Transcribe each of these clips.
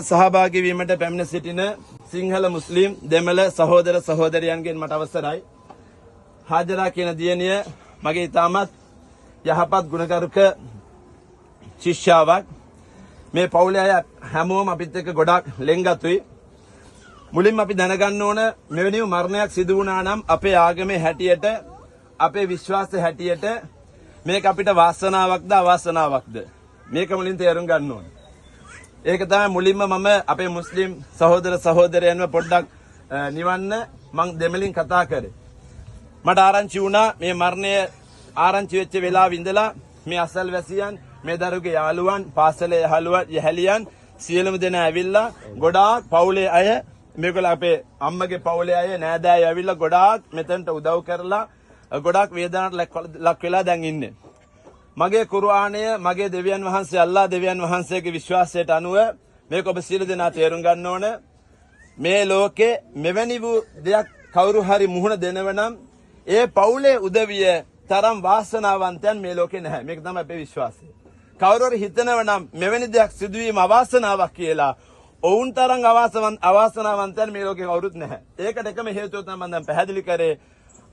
සහභාගී වීමට පැමිණ සිටින සිංහල මුස්ලිම් දෙමළ සහෝදර සහෝදරියන්ගෙන් මට අවසරයි. හාජරා කියන දියණිය මගේ ඉතාමත් යහපත් ගුණගරුක ශිෂ්‍යාවක්. මේ පවුලේ අය හැමෝම අපිත් එක්ක ගොඩක් ලෙන්ගතුයි. මුලින්ම අපි දැනගන්න ඕන මෙවැනි මරණයක් සිදු වුණා නම් අපේ ආගමේ හැටියට අපේ විශ්වාසයේ හැටියට මේක අපිට වාසනාවක්ද අවාසනාවක්ද මේක මුලින් තේරුම් ගන්න ඕනේ. ඒක තමයි මුලින්ම මම අපේ මුස්ලිම් සහෝදර සහෝදරයන්ව පොඩ්ඩක් නිවන්න මං දෙමළින් කතා කරේ. මට ආරංචි වුණා මේ මරණය ආරංචි වෙච්ච වෙලාවෙ ඉඳලා මේ අසල්වැසියන් මේ දරුගේ යාළුවන් පාසලේ යහලියන් සියලුම දෙනා ඇවිල්ලා ගොඩාක් පවුලේ අය මේගොල්ලෝ අපේ අම්මගේ පවුලේ අය නෑදෑයෝ ඇවිල්ලා ගොඩාක් මෙතනට උදව් කරලා ගොඩාක් වේදනාවට ලක් වෙලා දැන් ඉන්නේ. මගේ කුර්ආනය මගේ දෙවියන් වහන්සේ අල්ලා දෙවියන් වහන්සේගේ විශ්වාසයට අනුව මේක ඔබ සියලු දෙනා තේරුම් ගන්න ඕන. මේ ලෝකේ මෙවැනි වූ දෙයක් කවුරු හරි මුහුණ දෙනව නම් ඒ පවුලේ උදවිය තරම් වාසනාවන්තයන් මේ ලෝකේ නැහැ. මේක තමයි අපේ විශ්වාසය. කවුරු හරි හිතනව නම් මෙවැනි දෙයක් සිදුවීම අවාසනාවක් කියලා ඔවුන් තරම් අවාසනාවන්තයන් මේ ලෝකේ කවුරුත් නැහැ. ඒකට එකම හේතුව තමයි මම දැන් පැහැදිලි කරේ.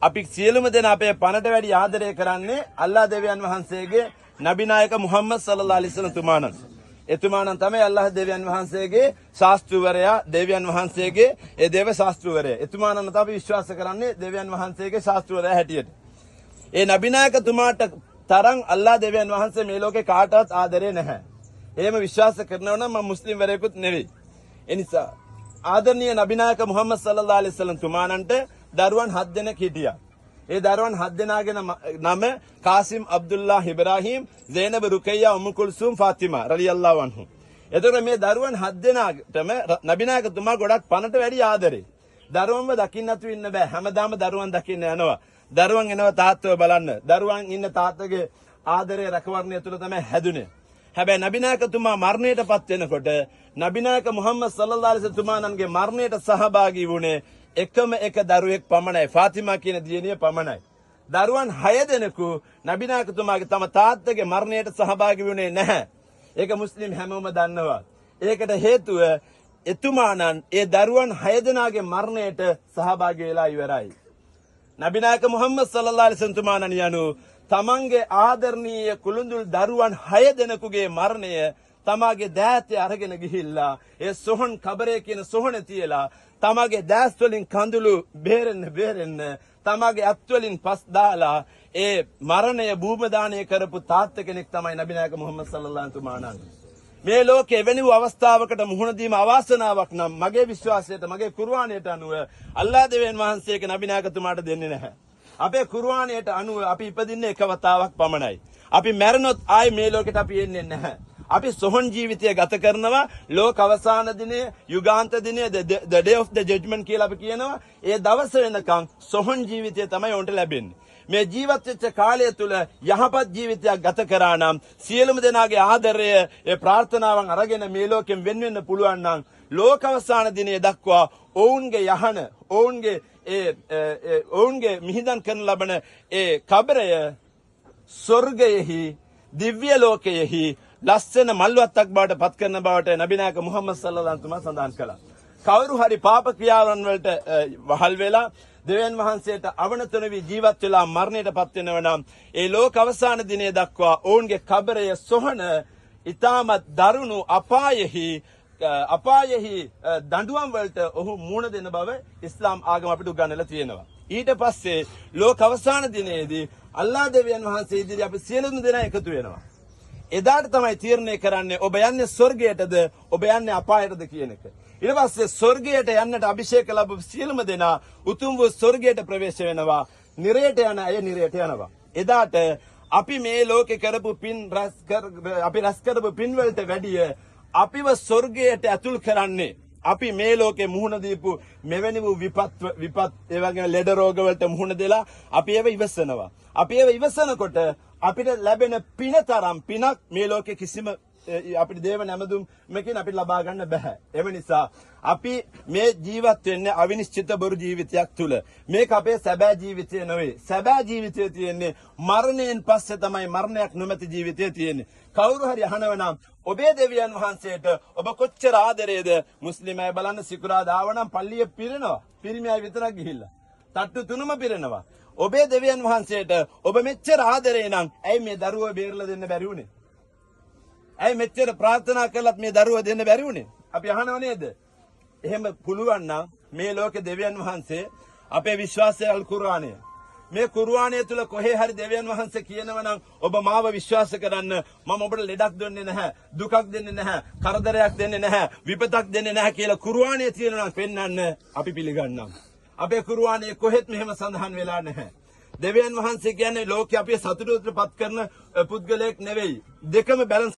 අපි සියලුම දෙනා අපේ පණට වැඩි ආදරය කරන්නේ අල්ලාහ් දෙවියන් වහන්සේගේ නබි නායක මුහම්මද් සල්ලල්ලාහු අලයිහි වසල්ලම් තුමාණන්. එතුමාණන් තමයි අල්ලාහ් දෙවියන් වහන්සේගේ ශාස්ත්‍රවරයා, දෙවියන් වහන්සේගේ ඒ දේව ශාස්ත්‍රවරයා. එතුමාණන් තමයි විශ්වාස කරන්නේ දෙවියන් වහන්සේගේ ශාස්ත්‍රවරයා හැටියට. ඒ නබි නායක තුමාට තරම් අල්ලාහ් දෙවියන් වහන්සේ මේ ලෝකේ කාටවත් ආදරේ නැහැ. එහෙම විශ්වාස කරනවා නම් මම මුස්ලිම් වරයෙකුත් නෙවෙයි. ඒ නිසා ආදරණීය නබි නායක මුහම්මද් සල්ලල්ලාහු අලයිහි වසල්ලම් තුමාණන්ට දරුවන් 7 දෙනෙක් හිටියා. ඒ දරුවන් 7 දෙනාගේ නම කාසිම්, අබ්දුල්ලා, ඉබ්‍රාහීම්, සේනබ, රුකයියා, උම්මු කුල්සුම්, ෆාතිමා රලියල්ලාහු අන්හු. එතකොට මේ දරුවන් 7 දෙනාටම නබි නායක තුමා ගොඩක් පණට වැඩි ආදරේ. දරුවන්ව දකින්න නැතුව ඉන්න බෑ. හැමදාම දරුවන් දකින්න යනවා. දරුවන් එනවා තාත්තව බලන්න. දරුවන් ඉන්න තාත්තගේ ආදරය රැකවරණය තුළ තමයි හැදුනේ. හැබැයි නබි නායක තුමා මරණයටපත් වෙනකොට නබි නායක මුහම්මද් සල්ලල්ලාහු අලයිහි වසල්ලම් තුමාණන්ගේ මරණයට සහභාගී වුණේ එකම එක දරුවෙක් පමණයි. ෆාතිමා කියන දියණිය පමණයි. දරුවන් 6 දෙනෙකු නබි නායක තුමාගේ තම තාත්තගේ මරණයට සහභාගී වුණේ නැහැ. ඒක මුස්ලිම් හැමෝම දන්නවා. ඒකට හේතුව එතුමාණන් ඒ දරුවන් 6 දෙනාගේ මරණයට සහභාගී වෙලා ඉවරයි. නබි නායක මුහම්මද් සල්ලල්ලාහු අලයිහි වසල්ලම් තුමාණන් යනු තමන්ගේ ආදරණීය කුළුඳුල් දරුවන් 6 දෙනෙකුගේ මරණය තමාගේ දෑතේ අරගෙන ගිහිල්ලා ඒ සොහන් කබරේ කියන සොහන තියලා තමාගේ දැස් වලින් කඳුළු බේරෙන්න තමාගේ අත් වලින් පස් දාලා ඒ මරණය භූමදානය කරපු තාත්ත කෙනෙක් තමයි නබි නායක මුහම්මද් සල්ලල්ලාහු අලයිහි වසල්ලම්. මේ ලෝකේ එවැනි වූ අවස්ථාවකට මුහුණ දීම අවාසනාවක් නම් මගේ විශ්වාසයට මගේ කුර්ආනයට අනුව අල්ලාහ් දෙවියන් වහන්සේගේ නබි නායක තුමාට දෙන්නේ නැහැ. අපේ කුර්ආනයට අනුව අපි ඉපදින්නේ එක වතාවක් පමණයි. අපි මැරුණොත් ආයි මේ ලෝකෙට අපි එන්නේ නැහැ. අපි සොහොන් ජීවිතය ගත කරනවා. ලෝක අවසාන දිනේ, යුගාන්ත දිනේ, the day of the judgment කියලා අපි කියනවා. ඒ දවස වෙනකන් සොහොන් ජීවිතය තමයි උන්ට ලැබෙන්නේ. මේ ජීවත් වෙච්ච කාලය තුල යහපත් ජීවිතයක් ගත කරා නම් සියලුම දෙනාගේ ආදරය, ඒ ප්‍රාර්ථනාවන් අරගෙන මේ ලෝකෙන් වෙන් වෙන්න පුළුවන් නම් ලෝක අවසාන දිනේ දක්වා ඔවුන්ගේ යහන, ඔවුන්ගේ මිහිදන් කරන ලබන ඒ කබරය ස්වර්ගයෙහි, දිව්‍ය ලෝකයෙහි ලස්සන මල්වත්තක් බවට පත් කරන බවට නබි නායක මුහම්මද් සල්ලල්ලාහු අලයිහි වසල්ලම් සඳහන් කළා. කවුරු හරි පාප ක්‍රියාවන් වලට වහල් වෙලා දෙවියන් වහන්සේට අවනත නොවි ජීවත් වෙලා මරණයටපත් වෙනව නම් ඒ ලෝක අවසාන දිනේ දක්වා ඔවුන්ගේ කබරය සොහන ඊටමත් දරුණු අපායෙහි දඬුවම් වලට ඔහු මුහුණ දෙන බව ඉස්ලාම් ආගම අපිට උගන්වලා තියෙනවා. ඊට පස්සේ ලෝක අවසාන දිනේදී අල්ලාහ් දෙවියන් වහන්සේ ඉදිරියේ අපි සියලුම දෙනා එකතු වෙනවා. එදාට තමයි තීරණය කරන්නේ ඔබ යන්නේ ස්වර්ගයටද ඔබ යන්නේ අපායටද කියන එක. ඊට පස්සේ ස්වර්ගයට යන්නට අභිෂේක ලැබු සියලුම දෙනා උතුම් වූ ස්වර්ගයට ප්‍රවේශ වෙනවා. නිරයට යන අය නිරයට යනවා. එදාට අපි මේ ලෝකේ කරපු පින් රැස් කරපු පින් වලට වැඩිය අපිව ස්වර්ගයට ඇතුල් කරන්නේ අපි මේ ලෝකේ මුහුණ දීපු මෙවැනි වූ විපත් ඒ වගේම ලෙඩ රෝග වලට මුහුණ දෙලා අපි ඒව ඉවසනවා. අපි ඒව ඉවසනකොට අපිට ලැබෙන පින තරම් පිනක් මේ ලෝකේ කිසිම අපිට දේව නැමදුමකින් අපිට ලබා ගන්න බෑ. ඒ නිසා අපි මේ ජීවත් වෙන්නේ අවිනිශ්චිත බොරු ජීවිතයක් තුල. මේක අපේ සැබෑ ජීවිතය නෙවෙයි. සැබෑ ජීවිතය තියෙන්නේ මරණයෙන් පස්සේ තමයි. මරණයක් නොමැති ජීවිතය තියෙන්නේ. කවුරු හරි අහනවා නම් ඔබේ දෙවියන් වහන්සේට ඔබ කොච්චර ආදරේද? මුස්ලිම් අය බලන්න සිකුරාදා ආවනම් පල්ලිය පිරෙනවා. පිරිමි අය විතරක් ගිහිල්ලා. තට්ටු තුනම පිරෙනවා. ඔබේ දෙවියන් වහන්සේට ඔබ මෙච්චර ආදරේ නම් ඇයි මේ දරුවව බේරලා දෙන්න බැරි වුනේ? ඇයි මෙච්චර ප්‍රාර්ථනා කළත් මේ දරුවව දෙන්න බැරි වුනේ? අපි අහනව නේද? එහෙම පුළුවන් නම් මේ ලෝකේ දෙවියන් වහන්සේ අපේ විශ්වාසය අල් කුර්ආනය. මේ කුර්ආනය තුල කොහේ හරි දෙවියන් වහන්සේ කියනවා නම් ඔබ මාව විශ්වාස කරන්න, මම ඔබට ලෙඩක් දෙන්නේ නැහැ, දුකක් දෙන්නේ නැහැ, කරදරයක් දෙන්නේ නැහැ, විපතක් දෙන්නේ නැහැ කියලා කුර්ආනයේ තියෙනවා නම් පෙන්වන්න අපි පිළිගන්නම්. අපේ කුර්ආනයේ කොහෙත් මෙහෙම සඳහන් වෙලා නැහැ. දෙවියන් වහන්සේ කියන්නේ ලෝකේ අපි සතුටුටපත් කරන පුද්ගලයෙක් නෙවෙයි. දෙකම බැලන්ස්